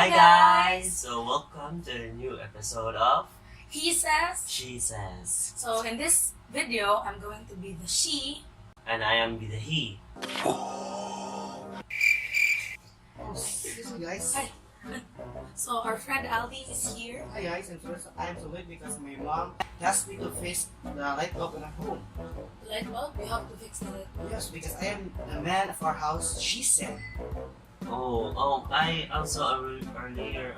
Hi guys! So welcome to a new episode of He says. She Says. So in this video, I'm going to be the she. And I am the he. Listen guys. Hi. So our friend Aldi is here. Hi guys, I'm so late because my mom asked me to fix the light bulb in our home. Light bulb, you have to fix the light bulb. Yes, because I am the man of our house, she said. I also earlier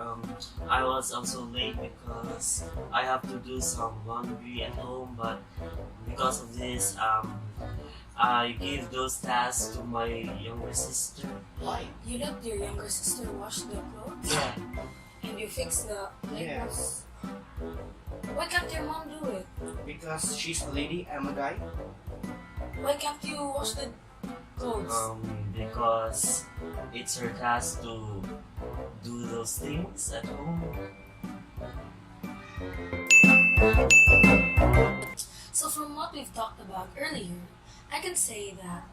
I was also late because I have to do some laundry at home, but because of this I gave those tasks to my younger sister. Why? You let your younger sister wash the clothes Yeah. and you fix the light bulb. Yes, Why can't your mom do it? because she's a lady, I'm a guy. Why can't you wash the clothes? Because it's her task to do those things at home. So from what we've talked about earlier, I can say that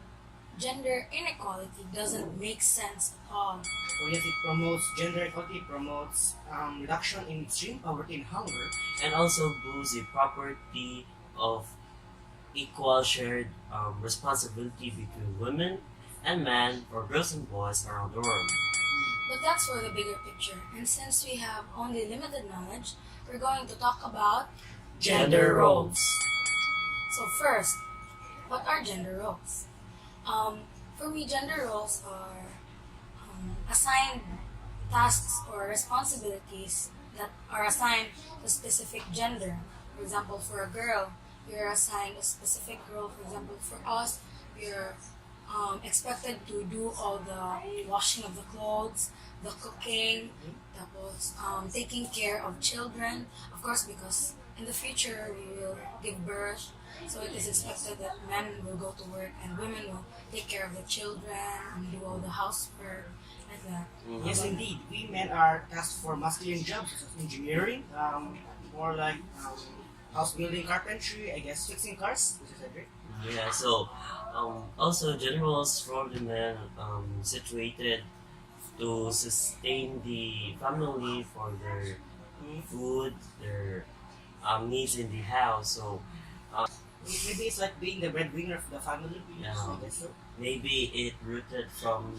gender inequality doesn't make sense at all. So yes, it promotes gender equality, promotes reduction in extreme poverty and hunger. And also boosts the property of equal shared responsibility between women and men for girls and boys around the world. But that's for the bigger picture. And since we have only limited knowledge, we're going to talk about Gender roles. So first, what are gender roles? For me, gender roles are assigned tasks or responsibilities that are assigned to a specific gender. For example, for a girl, you're assigned a specific role. For example, for us, we're expected to do all the washing of the clothes, the cooking, tapos, taking care of children. Of course, because in the future we will give birth, so it is expected that men will go to work and women will take care of the children and do all the housework like that. Yes, indeed, we men are tasked for masculine jobs such as engineering, more like house building, carpentry, I guess fixing cars, which is great. Yeah, so also gender roles for the men situated to sustain the family for their food, their needs in the house. So Maybe it's like being the breadwinner of the family. Yeah. I guess so. maybe it rooted from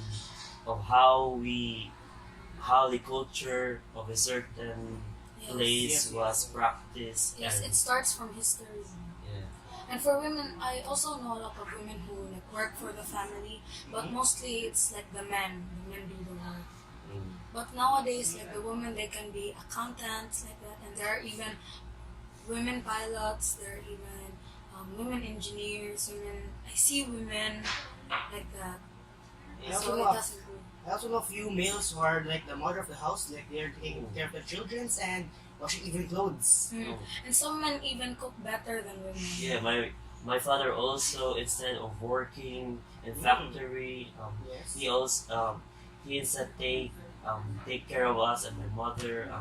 of how the culture of a certain place Yes. was practiced. Yes, and, it starts from history. yeah. And for women, I also know a lot of women who like work for the family, but mostly it's like the men. The men do the work. Mm. But nowadays, like the women, they can be accountants like that, and there are even women pilots. There are even women engineers. I see women like that. I So also it know does improve. I also know a few males who are like the mother of the house, like they're taking care of their children and washing even clothes. And some men even cook better than women. Yeah, my father also, instead of working in factory, Yes. he also he instead take care of us, and my mother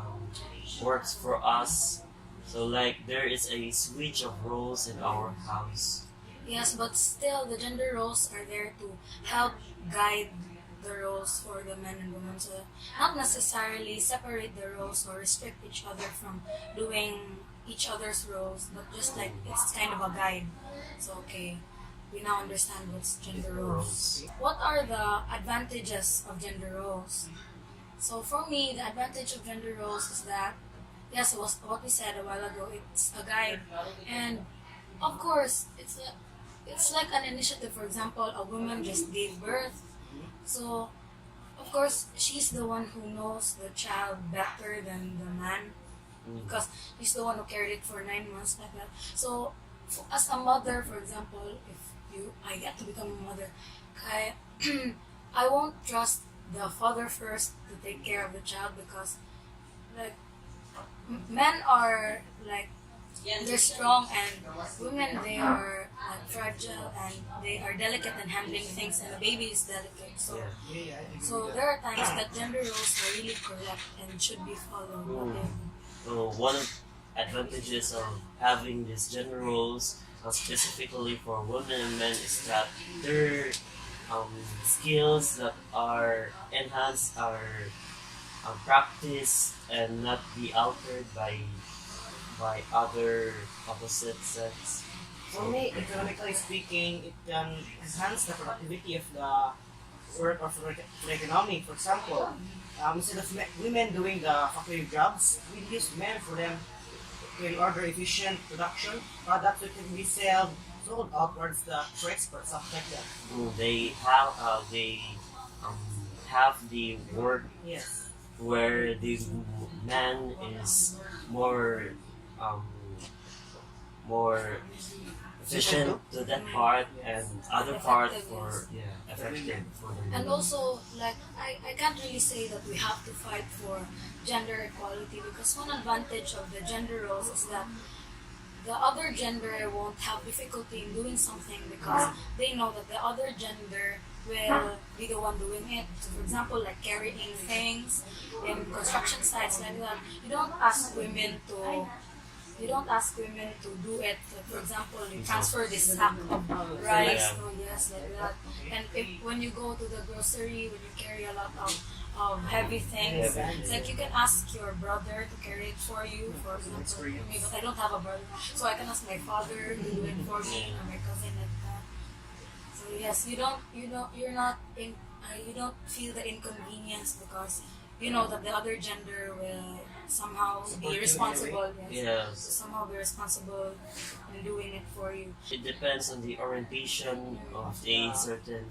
works for us. So like there is a switch of roles in our house. Yes, but still, the gender roles are there to help guide the roles for the men and women. So not necessarily separate the roles or restrict each other from doing each other's roles, but just like it's kind of a guide. So okay, we now understand what's gender roles. What are the advantages of gender roles? So for me, the advantage of gender roles is that yes, it was what we said a while ago. It's a guide, and of course, it's like an initiative. For example, a woman just gave birth, so of course she's the one who knows the child better than the man because he's the one who carried it for 9 months like that. So as a mother, for example, if I get to become a mother, I I won't trust the father first to take care of the child because like men are like they're strong and women they are like fragile and they are delicate in handling things and a baby is delicate. So Yeah. Yeah, I agree so with there are times that gender roles are really correct and should be followed. So one of advantages of having these gender roles, specifically for women and men, is that their skills that are enhanced are practice and not be altered by other opposite sex. For me, economically speaking, it can enhance the productivity of the work or for the economy. For example, instead of women doing the factory jobs, we use men for them to in order efficient production products that can be sold outwards for export, stuff like that. They um, have the work Yes. where the man is more um, more efficient to that part and other part Effective, for yes. effective for the And women. also, like, I can't really say that we have to fight for gender equality because one advantage of the gender roles is that the other gender won't have difficulty in doing something because they know that the other gender will be the one doing it. So, for example, like carrying things in construction sites like that, you don't ask women to do it. Like, for example, you transfer this sack of rice. Yeah. Oh yes, like that. And if when you go to the grocery, when you carry a lot of heavy things, Heavy. like you can ask your brother to carry it for you. For example, Experience. me, but I don't have a brother, so I can ask my father to do it for me or my cousin like that. So yes, you don't feel the inconvenience because you know that the other gender will somehow Support be you in a responsible. Yes. Yes, Somehow be responsible in doing it for you. it depends on the orientation of a certain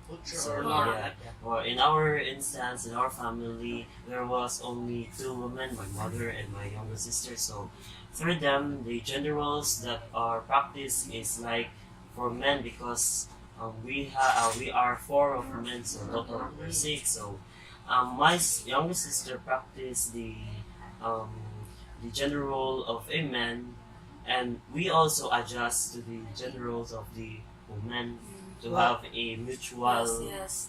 Culture So, or yeah. not. yeah. Or in our instance, in our family, there was only two women, my mother and my younger sister. So, for them, the gender roles that are practiced is like for men because we are four of men, so total we're six. So, younger sister practiced um, the gender role of a man, and we also adjust to the gender roles of the woman to Well, have a mutual Yes, yes.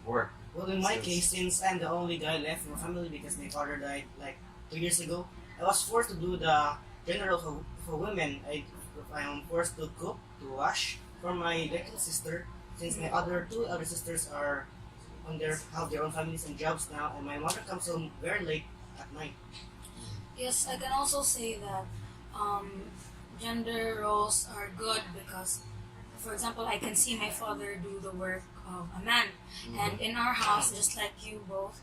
work. Well, in my So- case, since I'm the only guy left in my family because my father died like 2 years ago, I was forced to do the general for women. I am forced to cook, to wash for my little sister, since my two other sisters are have their own families and jobs now, and my mother comes home very late at night. Yes, I can also say that gender roles are good because, for example, I can see my father do the work of a man. And in our house, just like you both,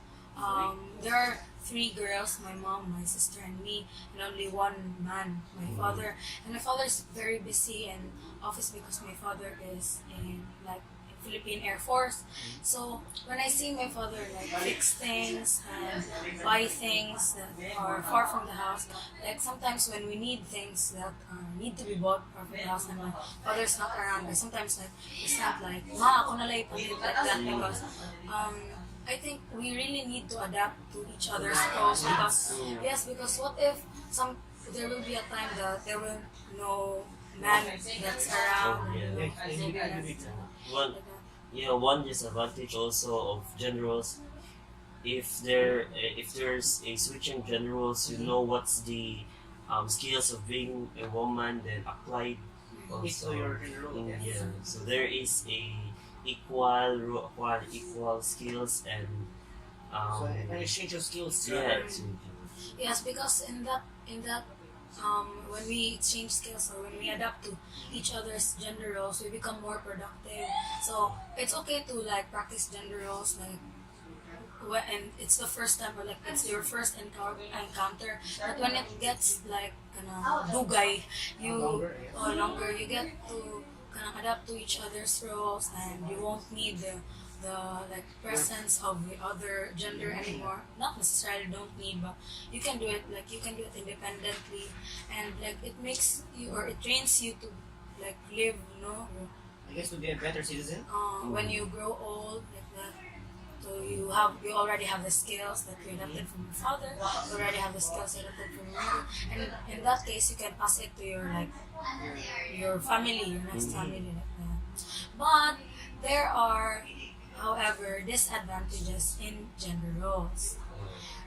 there are three girls, my mom, my sister, and me, and only one man, my father. And my father is very busy in office because my father is in like Philippine Air Force. So when I see my father like fix things and buy things that are far from the house, like sometimes when we need things that need to be bought far from the house and my father's not around, I sometimes like it's not like ma ako na lang ipalit like that because I think we really need to adapt to each other's roles because what if there will be a time that there will no man that's around Oh, yeah. Like, One, like that. one disadvantage also of generals, if there's a switching generals, you know what's the skills of being a woman, then applied It's also. your general, yes. Yeah, so there is a equal skills and So an exchange of skills. yeah, Yes, because in that when we exchange skills or when we adapt to each other's gender roles, we become more productive. So it's okay to like practice gender roles like and it's the first time or like it's your first encounter. But when it gets like dugay, you longer you get to adapt to each other's roles and you won't need the like presence of the other gender anymore. Not necessarily don't need, but you can do it like you can do it independently, and like it makes you or it trains you to like live, I guess to be a better citizen. when you grow old like that. So you already have the skills that you adapted from your father. You already have the skills you adapted from your mother, and in that case, you can pass it to your family, your next family like that. But there are, however, disadvantages in gender roles.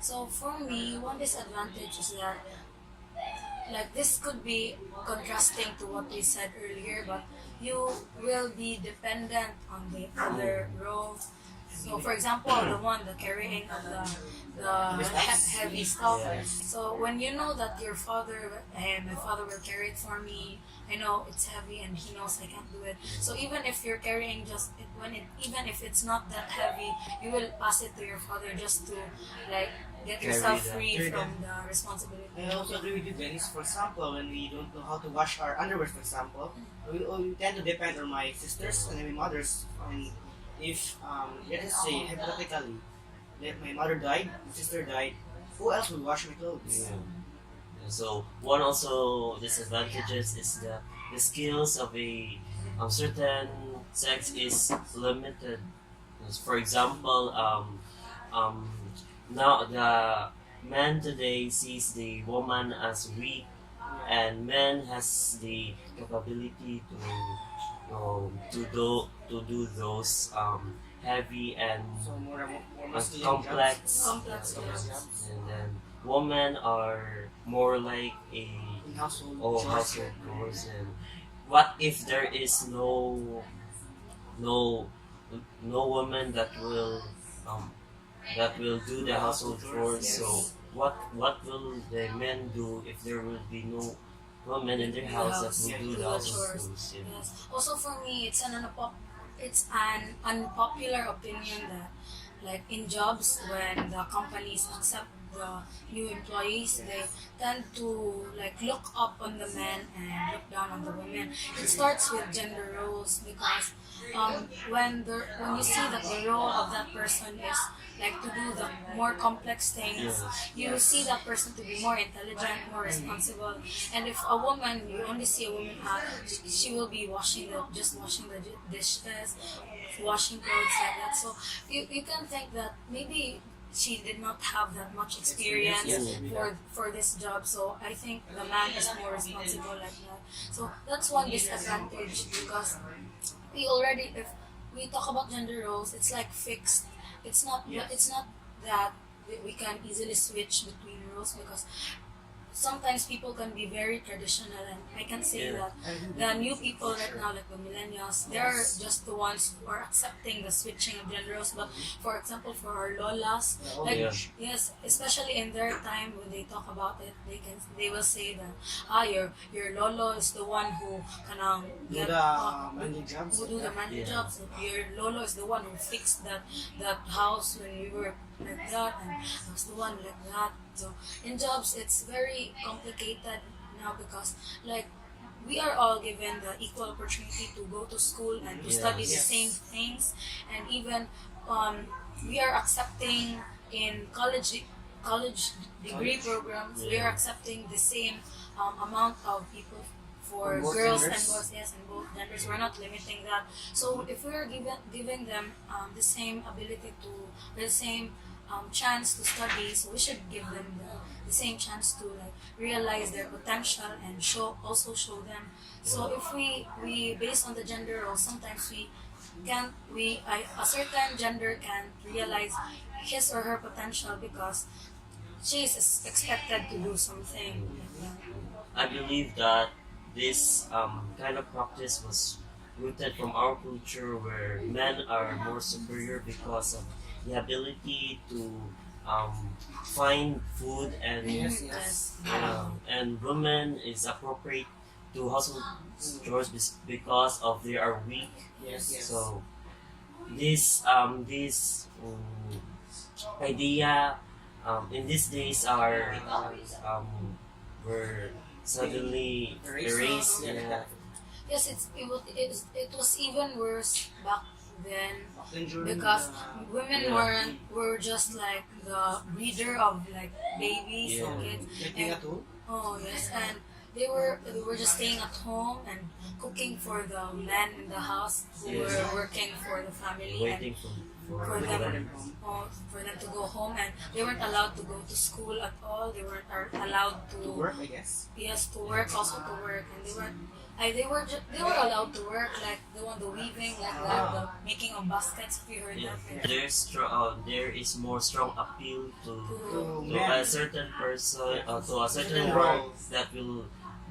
So for me, one disadvantage is that like this could be contrasting to what we said earlier, but you will be dependent on the other role So, for example, the carrying of the heavy stuff. Yes. So when you know that your father and my father will carry it for me, I know it's heavy and he knows I can't do it. So even if you're carrying even if it's not that heavy, you will pass it to your father just to like get Carry yourself that. free Carry from the responsibility. I also agree with you, Dennis. For example, when we don't know how to wash our underwear, for example, we tend to depend on my sisters and my mothers. And if, let us say, hypothetically, that my mother died, my sister died, who else will wash my clothes? Yeah. So one also disadvantages is the skills of a certain sex is limited. For example, um, now the man today sees the woman as weak, and man has the capability to do those heavy and So more and masculine complex, Complex jobs. and then women are more like a in household chores. household chores. And what if there is no no woman that will do the household chores? Yes. So what will the men do if there will be no women in their house that will do the household chores? Yeah. Yes. Also for me, it's an unpopular opinion that, like in jobs, when the companies accept the new employees, they tend to like look up on the men and look down on the women. It starts with gender roles because when you see that the role of that person is like to do the more complex things, Yes. you see that person to be more intelligent, more responsible. And if a woman, you only see a woman, she will be just washing the dishes, washing clothes like that. So you can think that maybe she did not have that much experience Yes. for this job. So I think the man is more responsible like that. So that's one disadvantage because if we talk about gender roles, it's like fixed. It's not. Yes. It's not that we can easily switch between roles because sometimes people can be very traditional, and I can say Yeah. that the new people right now, like the millennials, they're just the ones who are accepting the switching of gender roles. But for example, for our lolas, like Yeah. yes, especially in their time when they talk about it, they will say that your lolo is the one who can Do get the manly jobs. who do the manly Yeah. jobs. Your lolo is the one who fixed that house when we were like that, and was the one like that. So in jobs, it's very complicated now because like we are all given the equal opportunity to go to school and to study the Yes. same things, and even we are accepting in college degree programs. We are Yeah. accepting the same amount of people for From both girls genders. and boys, yes, and both genders. We're not limiting that. So if we're giving them the same ability the same chance to study, so we should give them the same chance to like realize their potential and also show them. So if we based on the gender role, sometimes a certain gender can realize his or her potential because she is expected to do something. I believe that this kind of practice was rooted from our culture where men are more superior because of the ability to find food and Yes. and women is appropriate to household chores because of they are weak. Yes. So this idea in these days are were suddenly erased. Yeah. Yes, it was even worse back then Then during because the- women Yeah. were just like the breeder of like babies Yeah. and kids. Making a And, tool. oh yes, and they were just staying at home and cooking for the men in the house who Yes. were working for the family and Waiting for for the them for them to go home, and they weren't allowed to go to school at all. They weren't allowed To work, I guess. yes, to work, also to work, and they were allowed to work like the weaving, like that, the making of baskets. If you heard Yeah. that, There is more strong appeal to To a men. certain person to a certain Certain role roles.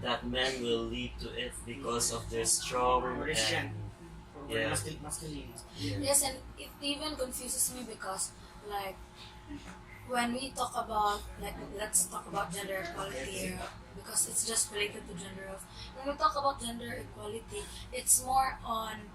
that men will lead to it because of their strong Resistance. and for Yeah. masculine. Yeah. Yes, and it even confuses me because, like, when we talk about, like, let's talk about gender equality here, because it's just related to gender roles. When we talk about gender equality, it's more on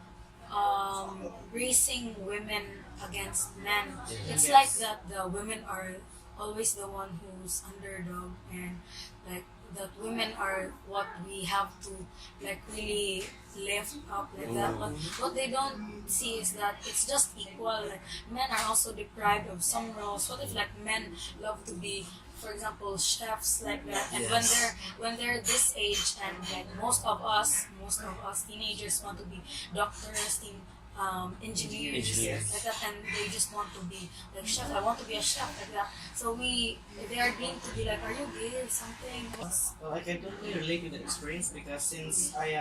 raising women against men. It's Yes. like that the women are always the one who's underdog, and like that women are what we have to like really lift up like that. But what they don't see is that it's just equal. Like men are also deprived of some roles. What if like men love to be, for example, chefs like that, and Yes. when they're this age, and like most of us teenagers want to be doctors, engineers Engineers. like that, and they just want to be like chef. I want to be a chef like that. So they are deemed to be like, are you gay or something? Well, I can totally relate with that experience because since I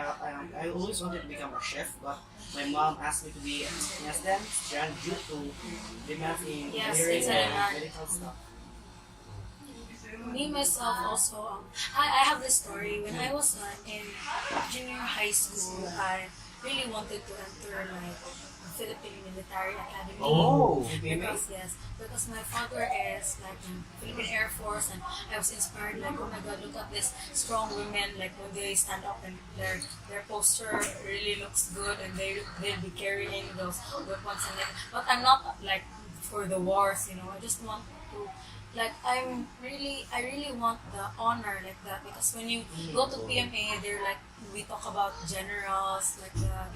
always wanted to become a chef, but my mom asked me to be an STEM student due to demand in Yes, engineering it's and a- medical stuff. Me myself also, I have this story. When I was in junior high school, I really wanted to enter like Philippine Military Academy. Oh. Because my father is like in Philippine Air Force, and I was inspired like, oh my god, look at this strong women, like when they stand up and their posture really looks good, and they'll be carrying those weapons and like, but I'm not like for the wars, you know. I just want to like I really want the honor like that, because when you go to PMA, they're like, we talk about generals like that,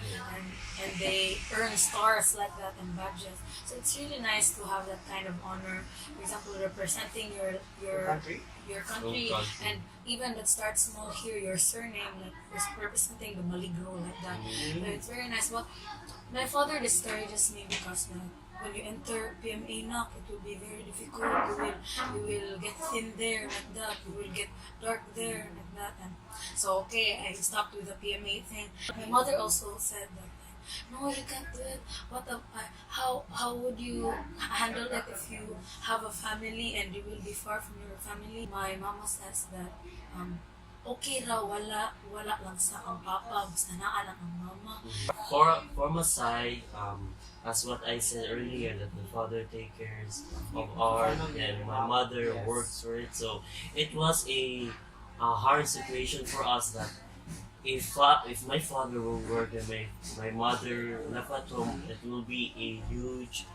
and they earn stars like that and badges. So it's really nice to have that kind of honor. For example, representing your Country. your country, Your country. and even that starts small here, your surname, like representing the Maligro like that. So it's very nice. But my father discourages me because when you enter PMA NAC, it will be very difficult. You will get thin there like that. You will get dark there like that. And so okay, I stopped with the PMA thing. My mother also said that, no, you can't do it. How would you handle it if you have a family and you will be far from your family? My mama says that okay raw, wala lang sa ang papa, basta naa lang ang mama. For my side, as what I said earlier, that my father takes care of art and my mother Yes. works for it. So it was a hard situation for us that if my father will work and my mother left at home, it will be a huge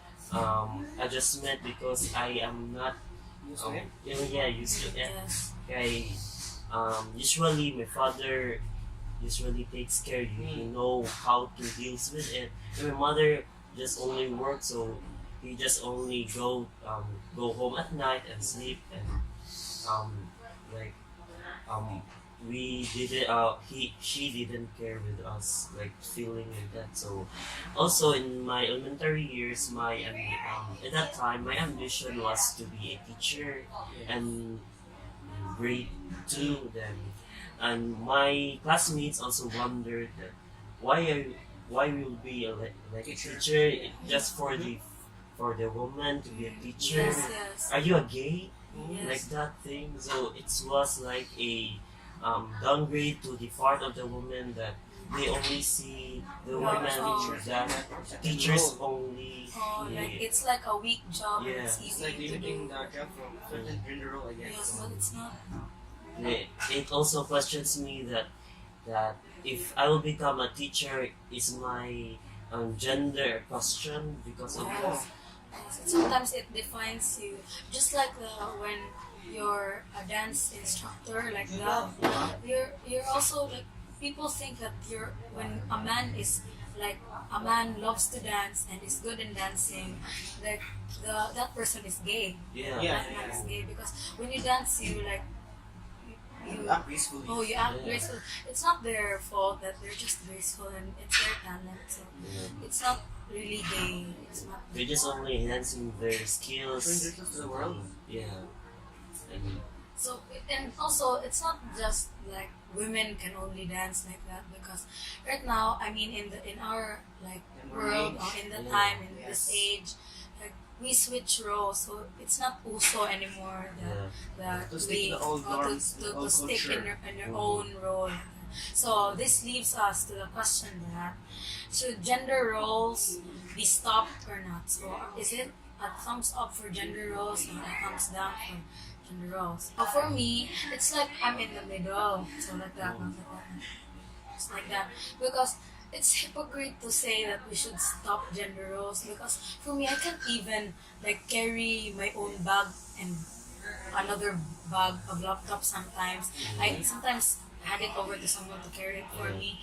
adjustment because I am not Used to it. used to it. Yes. Usually my father usually takes care. He know how to deal with it. And my mother just only works, so he just only go home at night and sleep, and like we didn't she didn't care with us like feeling like that. So also in my elementary years, at that time my ambition was to be a teacher and grade 2 then, and my classmates also wondered that why will be like a teacher just for the woman to be a teacher. Yes. Are you a gay? Yes. Like that thing. So it was like a downgrade to the part of the woman that they only see the women that teachers only. Like it's like a weak job. Yeah. And it's It's easy like to limiting do. the job from certain gender role, I guess. Yes, but it's not. It also questions me that if I will become a teacher, is my gender a question because of Yes. Sometimes it defines you. Just like when you're a dance instructor like that, you're also like, people think that when a man is like, a man loves to dance and is good in dancing, like that person is gay. Yeah. That man is gay because when you dance, you like you Act gracefully. you act Yeah. graceful. It's not their fault that they're just graceful, and it's their talent. So it's not really gay. It's not. They're just only enhancing their skills. Showing themselves to the world. Yeah. And So and also it's not just like women can only dance like that, because right now, I mean, in our like In our world, age. or in the Yeah. time, in this Yes. age, like we switch roles, so it's not uso anymore that yeah. that To stick we to the old or norms, to old stick culture. in your own role. So this leaves us to the question that should gender roles be stopped or not? So is it a thumbs up for gender roles or a thumbs down for gender roles? For me, it's like I'm in the middle. So like that, not like that. It's like that because it's hypocrite to say that we should stop gender roles because for me I can't even like carry my own bag and another bag of laptop sometimes. I sometimes hand it over to someone to carry it for me.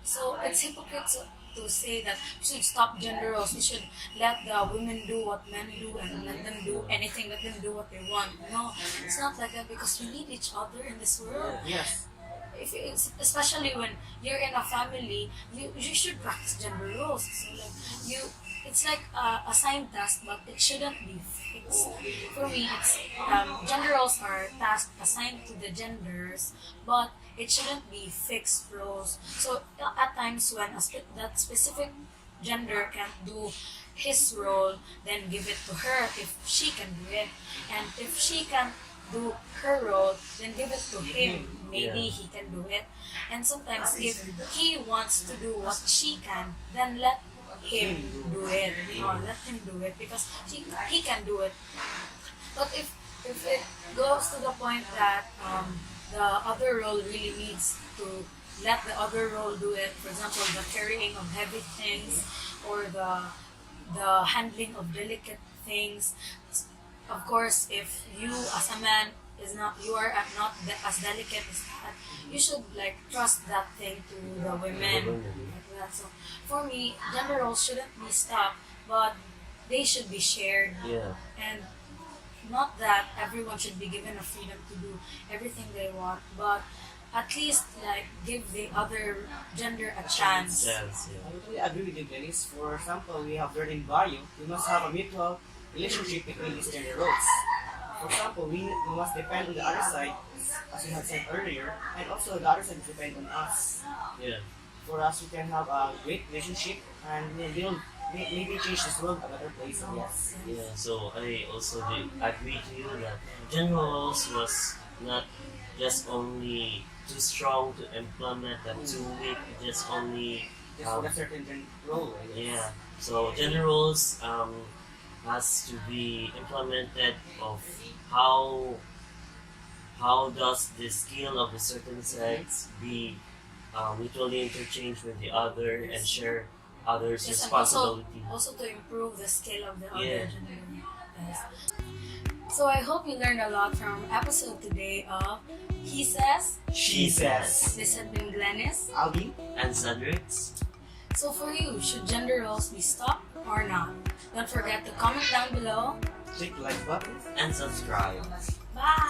So it's hypocrite to say that we should stop gender roles. We should let the women do what men do and let them do anything, let them do what they want. No, it's not like that because we need each other in this world. Yes. If it's, especially when you're in a family, you should practice gender roles. So like it's like a assigned task, but it shouldn't be fixed. For me, it's gender roles are tasks assigned to the genders, but it shouldn't be fixed roles. So at times when that specific gender can't do his role, then give it to her if she can do it, and if she can do her role, then give it to him. Maybe Yeah. he can do it. And sometimes if he wants to do what she can, then let him do it. Let him do it because he can do it. But if it goes to the point that the other role really needs to let the other role do it, for example, the carrying of heavy things or the handling of delicate things. Of course, if you as a man is not you are not as delicate as that, you should like trust that thing to the women like that. So for me, gender roles shouldn't be stopped, but they should be shared, Yeah. and not that everyone should be given a freedom to do everything they want, but at least like give the other gender a chance. Chance, yeah. I totally agree with you, Dennis. For example, we have learned in bio, we must have a mutual relationship between these gender roles. For example, we must depend on the other side, as we have said earlier, and also the other side depend on us. Yeah. For us, we can have a great relationship and we'll build, maybe change this world another place. Yes. Yeah, so I also agree to you that gender roles was not just only too strong to implement and too weak, just only Just for a certain role. I guess. yeah. So gender roles has to be implemented of how does the skill of a certain sex be mutually interchanged with the other and share others' Yes, and responsibility. also to improve the scale of the other Yeah. gender. Yes. So I hope you learned a lot from episode today of He Says. She says. This has been Glennis. Alvin, And Cedric's. So for you, should gender roles be stopped or not? Don't forget to comment down below. click like button. And subscribe. Bye!